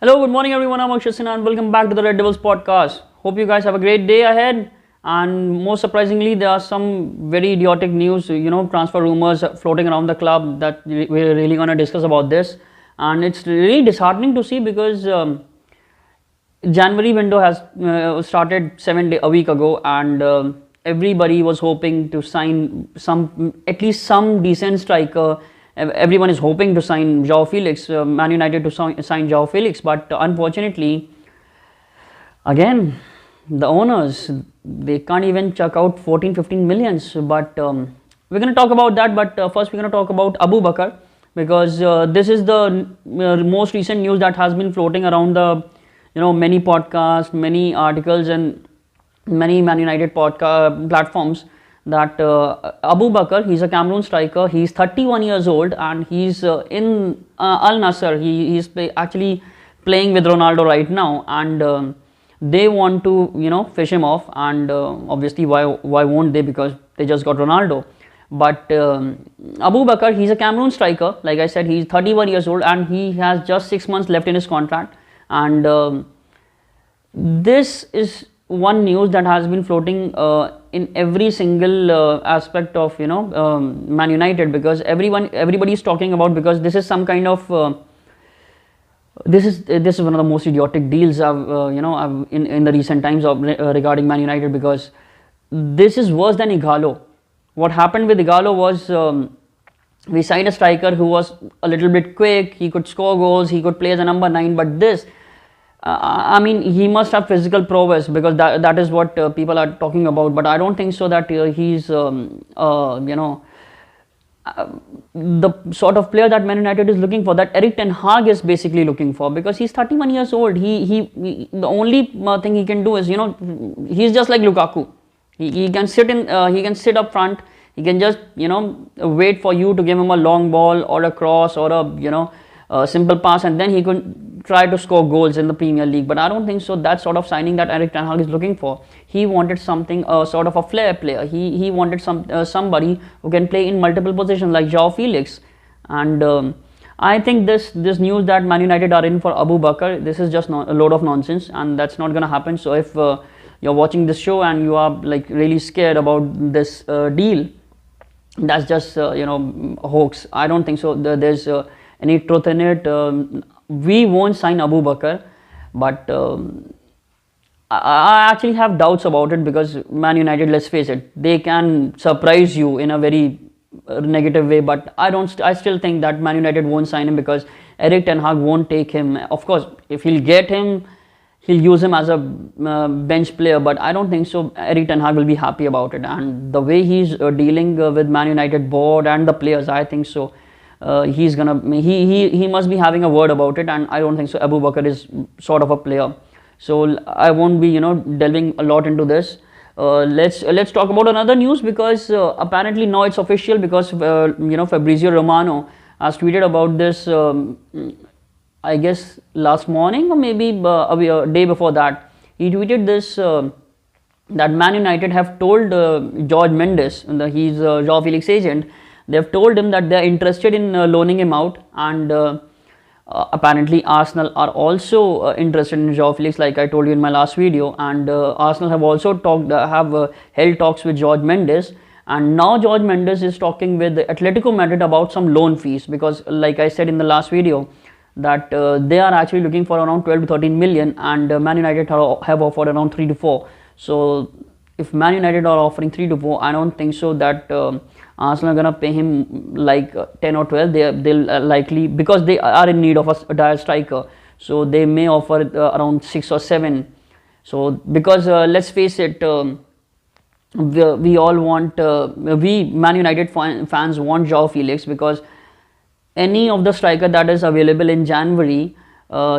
Hello, good morning everyone. I'm Akshay and welcome back to the Red Devils podcast. Hope you guys have a great day ahead. And most surprisingly, there are some very idiotic news, transfer rumors floating around the club that we're really going to discuss about this. And it's really disheartening to see because January window has started a week ago, and everybody was hoping to sign at least some decent striker. Everyone is hoping to sign Joao Felix, Man United to sign Joao Felix, but unfortunately, again, the owners, they can't even chuck out 14-15 millions. But we're going to talk about that. But first, we're going to talk about Aboubakar, because this is the most recent news that has been floating around the many podcasts, many articles, and many Man United podcast platforms that Aboubakar, he's a Cameroon striker, he's 31 years old, and he's in Al Nassr. He's actually playing with Ronaldo right now, and they want to fish him off, and obviously why won't they, because they just got Ronaldo. But Aboubakar, he's a Cameroon striker. Like I said, he's 31 years old and he has just 6 months left in his contract. And this is one news that has been floating in every single aspect of Man United, because everybody is talking about, because this is some kind of this is one of the most idiotic deals I've in the recent times of regarding Man United, because this is worse than Ighalo. What happened with Ighalo was we signed a striker who was a little bit quick, he could score goals, he could play as a number 9, but this I mean, he must have physical prowess, because that is what people are talking about. But I don't think so that he's the sort of player that Man United is looking for, that Erik ten Hag is basically looking for, because he's 31 years old. He the only thing he can do is he's just like Lukaku. He can sit up front. He can just wait for you to give him a long ball or a cross or a simple pass, and then he could try to score goals in the Premier League. But I don't think so that sort of signing that Erik ten Hag is looking for. He wanted something, sort of a flair player. He wanted somebody who can play in multiple positions like Joao Felix. And I think this news that Man United are in for Aboubakar, this is just a load of nonsense, and that's not going to happen. So if you're watching this show and you are like really scared about this deal, that's just a hoax. I don't think so. There's any truth in it. We won't sign Aboubakar, but I actually have doubts about it, because Man United, let's face it, they can surprise you in a very negative way. But I still think that Man United won't sign him, because Erik ten Hag won't take him. Of course, if he'll get him, he'll use him as a bench player, but I don't think so Erik ten Hag will be happy about it. And the way he's dealing with Man United board and the players, I think so he must be having a word about it, and I don't think so Aboubakar is sort of a player. So I won't be delving a lot into this. Let's talk about another news, because apparently now it's official, because Fabrizio Romano has tweeted about this I guess last morning, or maybe a day before that. He tweeted this that Man United have told George Mendes, he's Joao Felix agent. They've told him that they're interested in loaning him out, and apparently Arsenal are also interested in Joao Felix, like I told you in my last video. And Arsenal have also held talks with George Mendes, and now George Mendes is talking with Atletico Madrid about some loan fees, because like I said in the last video, that they are actually looking for around 12 to 13 million, and Man United have offered around 3 to 4. So if Man United are offering 3 to 4, I don't think so that Arsenal are gonna pay him like 10 or 12. They'll likely, because they are in need of a dire striker, so they may offer around 6 or 7. So because let's face it, we all want we Man United fans want Joao Felix, because any of the striker that is available in January,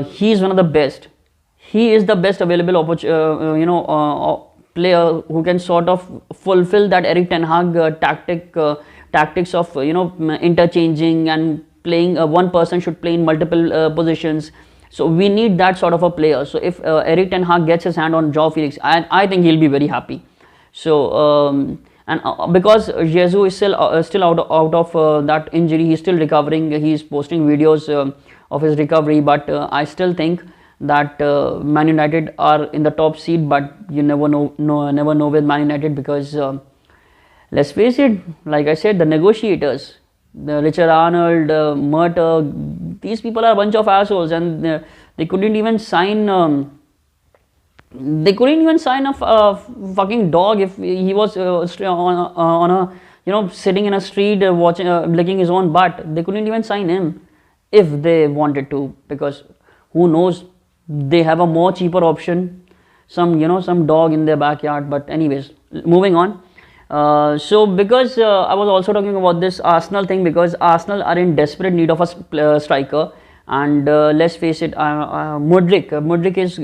he is one of the best. He is the best available player who can sort of fulfill that Erik ten Hag tactics of interchanging and playing. One person should play in multiple positions. So we need that sort of a player. So if Erik ten Hag gets his hand on Joao Felix, I think he'll be very happy. So and because Jesus is still out of that injury, he's still recovering. He's posting videos of his recovery, but I still think that Man United are in the top seed. But you never know with Man United, because let's face it, like I said, the negotiators, the Richard Arnold, Murta, these people are a bunch of assholes, and they couldn't even sign. They couldn't even sign a fucking dog if he was on a sitting in a street watching licking his own butt. They couldn't even sign him if they wanted to, because who knows, they have a more cheaper option, some dog in their backyard. But anyways, moving on. So because I was also talking about this Arsenal thing, because Arsenal are in desperate need of a striker, and let's face it, Mudryk is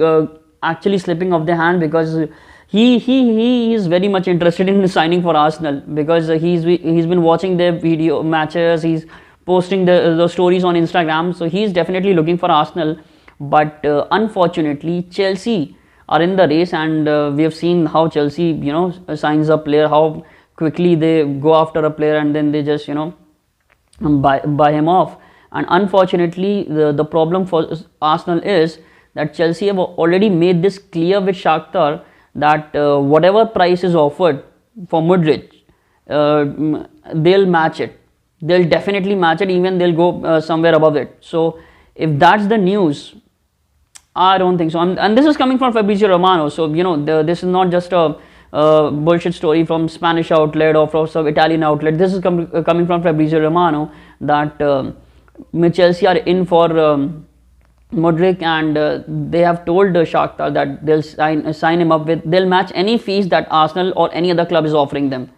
actually slipping off their hand, because he is very much interested in signing for Arsenal, because he's been watching their video matches, he's posting the stories on Instagram, so he's definitely looking for Arsenal. But unfortunately, Chelsea are in the race, and we have seen how Chelsea signs a player, how quickly they go after a player, and then they just buy him off. And unfortunately, the problem for Arsenal is that Chelsea have already made this clear with Shakhtar, that whatever price is offered for Mudryk, they'll match it. They'll definitely match it, even they'll go somewhere above it. So if that's the news, I don't think so. And this is coming from Fabrizio Romano, so this is not just a bullshit story from Spanish outlet or from some Italian outlet. This is coming from Fabrizio Romano, that Chelsea are in for Mudryk, and they have told Shakhtar that they'll sign him up they'll match any fees that Arsenal or any other club is offering them.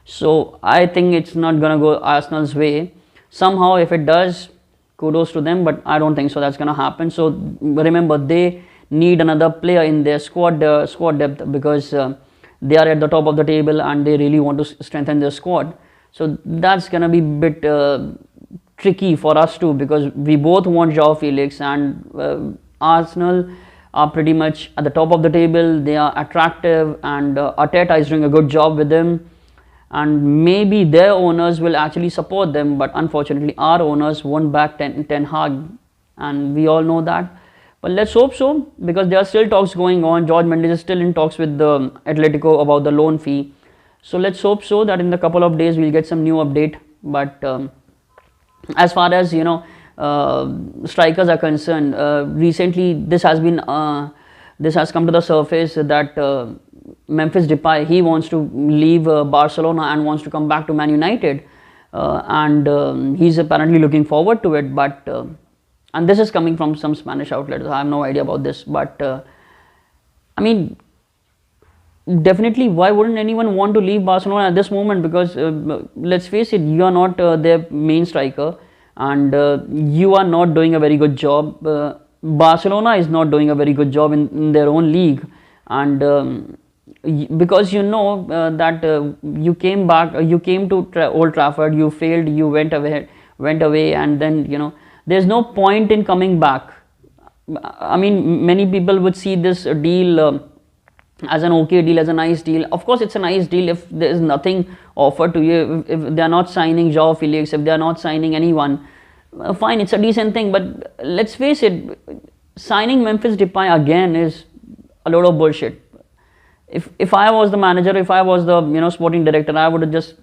So I think it's not gonna go Arsenal's way. Somehow, if it does, kudos to them, but I don't think so that's gonna happen. So remember, they need another player in their squad depth, because they are at the top of the table and they really want to strengthen their squad. So that's gonna be a bit tricky for us too, because we both want Joao Felix, and Arsenal are pretty much at the top of the table. They are attractive, and Arteta is doing a good job with them, and maybe their owners will actually support them, but unfortunately our owners won't back Ten Hag, and we all know that. But let's hope so, because there are still talks going on. George Mendes is still in talks with the Atletico about the loan fee, so let's hope so that in a couple of days we'll get some new update. But as far as strikers are concerned, recently this has come to the surface that Memphis Depay, he wants to leave Barcelona and wants to come back to Man United, and he's apparently looking forward to it. But and this is coming from some Spanish outlets. I have no idea about this, but I mean, definitely, why wouldn't anyone want to leave Barcelona at this moment? Because let's face it, you are not their main striker, and you are not doing a very good job. Barcelona is not doing a very good job in their own league, and because that you came back, you came to Old Trafford, you failed, you went away, and then there's no point in coming back. I mean, many people would see this deal as an okay deal, as a nice deal. Of course, it's a nice deal if there is nothing offered to you, if they are not signing Joao Felix, if they are not signing anyone, fine, it's a decent thing. But let's face it, signing Memphis Depay again is a load of bullshit. If I was the manager, if I was the sporting director, I would have just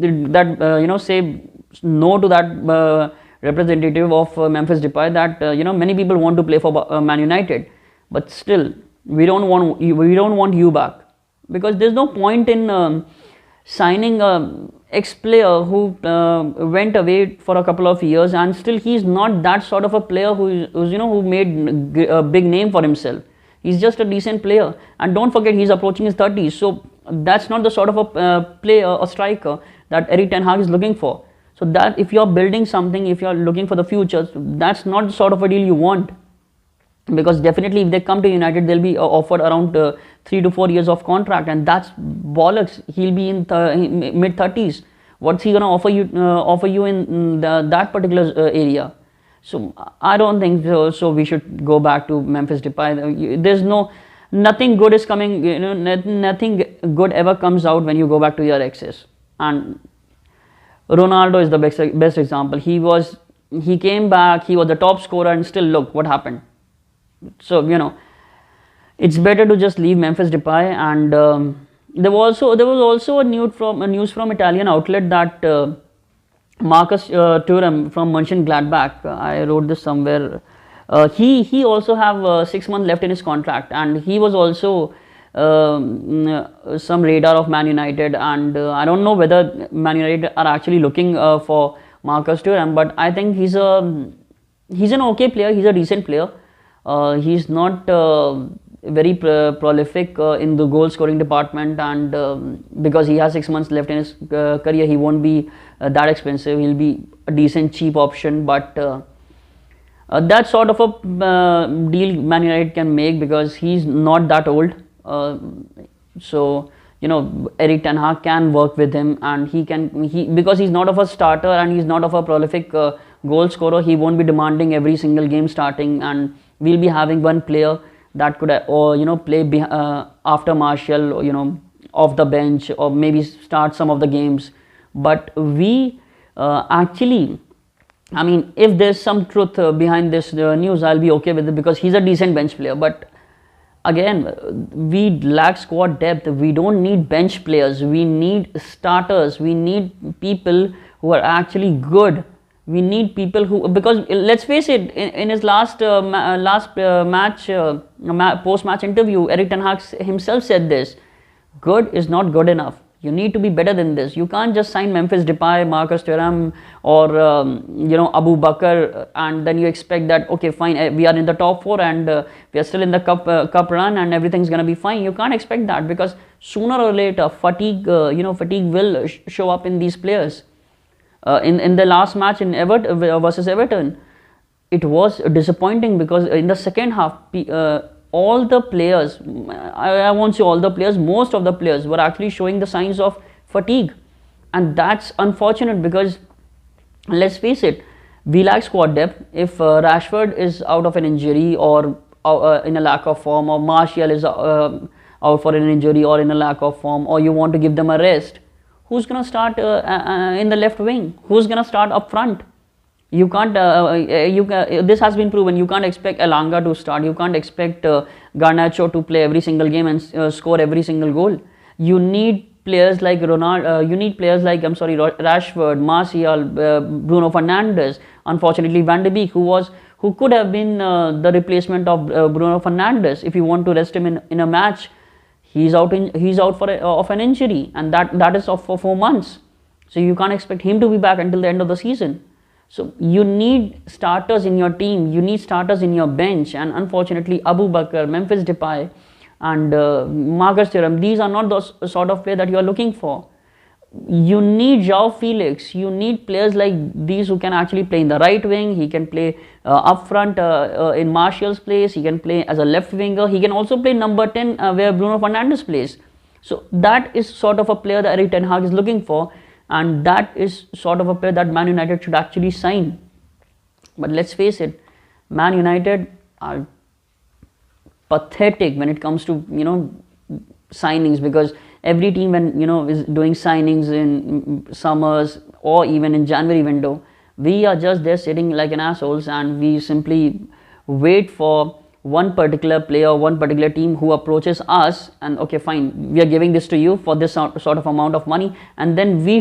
say no to that representative of Memphis Depay, that many people want to play for Man United, but still we don't want you back, because there's no point in signing a ex-player who went away for a couple of years, and still he's not that sort of a player who made a big name for himself. He's just a decent player, and don't forget, he's approaching his 30s, so that's not the sort of a player or striker that Erik Ten Hag is looking for. So that if you're building something, if you're looking for the future, that's not the sort of a deal you want. Because definitely if they come to United, they'll be offered around 3 to 4 years of contract, and that's bollocks. He'll be in mid 30s. What's he gonna offer you in that particular area? So I don't think so we should go back to Memphis Depay. There's no nothing good is coming, nothing good ever comes out when you go back to your exes. And Ronaldo is the best example. He came back, he was the top scorer, and still look what happened. So it's better to just leave Memphis Depay. And there was also a news from Italian outlet that Marcus Thuram from Mönchengladbach, I wrote this somewhere. He also have 6 months left in his contract, and he was also some radar of Man United. And I don't know whether Man United are actually looking for Marcus Thuram, but I think he's an okay player. He's a decent player. He's not very prolific in the goal scoring department, and because he has 6 months left in his career, he won't be that expensive. He'll be a decent cheap option, but that sort of a deal Man United can make because he's not that old. So Erik ten Hag can work with him, and because he's not of a starter and he's not of a prolific goal scorer, he won't be demanding every single game starting, and we'll be having one player that could play after Martial, off the bench, or maybe start some of the games. But we actually, I mean, if there's some truth behind this news, I'll be okay with it because he's a decent bench player. But again, we lack squad depth. We don't need bench players. We need starters. We need people who are actually good. We need people who, because let's face it, in his last match, post-match interview, Erik ten Hag himself said this: good is not good enough. You need to be better than this. You can't just sign Memphis Depay, Marcus Thuram, or Aboubakar, and then you expect that, okay, fine, we are in the top 4 and we are still in the cup run and everything's gonna be fine. You can't expect that because sooner or later fatigue will show up in these players. In the last match in Everton versus Everton, it was disappointing because in the second half, all the players, I won't say all the players, most of the players were actually showing the signs of fatigue, and that's unfortunate because let's face it, we lack squad depth. If Rashford is out of an injury or in a lack of form, or Martial is out for an injury or in a lack of form, or you want to give them a rest, who's gonna start in the left wing? Who's gonna start up front? You can't. This has been proven. You can't expect Elanga to start. You can't expect Garnacho to play every single game and score every single goal. You need players like Ronaldo. You need players like Rashford, Martial, Bruno Fernandes. Unfortunately, Van de Beek, who could have been the replacement of Bruno Fernandes. If you want to rest him in a match, he's out of an injury, and that is off for 4 months. So you can't expect him to be back until the end of the season. So you need starters in your team, you need starters in your bench, and unfortunately Aboubakar, Memphis Depay, and Marcus Thuram, these are not those sort of players that you are looking for. You need Joao Felix, you need players like these who can actually play in the right wing. He can play up front in Martial's place, he can play as a left winger, he can also play number 10 where Bruno Fernandes plays. So that is sort of a player that Erik ten Hag is looking for, and that is sort of a player that Man United should actually sign. But let's face it, Man United are pathetic when it comes to signings, because every team when is doing signings in summers or even in January window, we are just there sitting like an assholes, and we simply wait for one particular player, one particular team who approaches us, and okay, fine, we are giving this to you for this sort of amount of money, and then we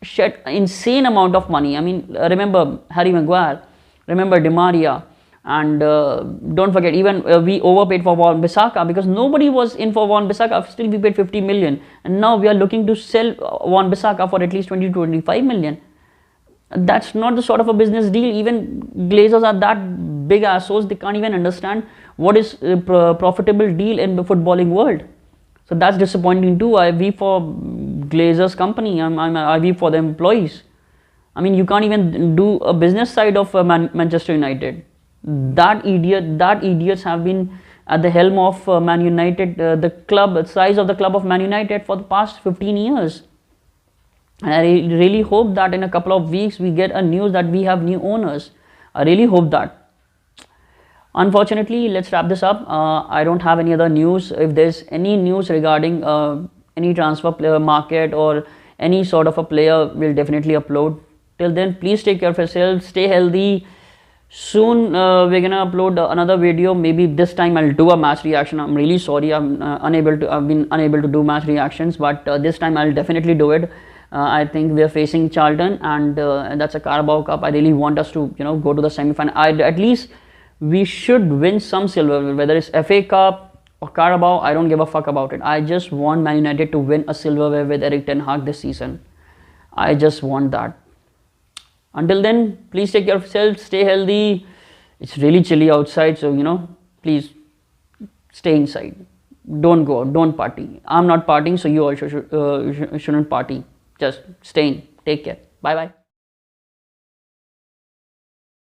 shed insane amount of money. I mean, remember Harry Maguire, remember Di Maria, and don't forget, even we overpaid for Wan-Bissaka because nobody was in for Wan-Bissaka. Still we paid 50 million, and now we are looking to sell Wan-Bissaka for at least 20 to 25 million. That's not the sort of a business deal. Even Glazers are that big assholes, they can't even understand what is a profitable deal in the footballing world. So that's disappointing too. I weep for Glazers company, I weep for the employees. I mean, you can't even do a business side of Manchester United. That idiots have been at the helm of Man United, the size of the club of Man United for the past 15 years. And I really hope that in a couple of weeks we get a news that we have new owners. I really hope that. Unfortunately, let's wrap this up. I don't have any other news. If there's any news regarding any transfer player market or any sort of a player, we'll definitely upload. Till then, please take care of yourselves, stay healthy. Soon we're gonna upload another video. Maybe this time I'll do a match reaction. I'm really sorry, I've been unable to do match reactions, but this time I'll definitely do it. I think we're facing Charlton, and that's a Carabao Cup. I really want us to, go to the semi-final. At least we should win some silverware, whether it's FA Cup or Carabao. I don't give a fuck about it. I just want Man United to win a silverware with Erik ten Hag this season. I just want that. Until then, please take care of yourselves, stay healthy. It's really chilly outside, so please stay inside. Don't go out, don't party. I'm not partying, so you also shouldn't party. Just stay in. Take care. Bye bye.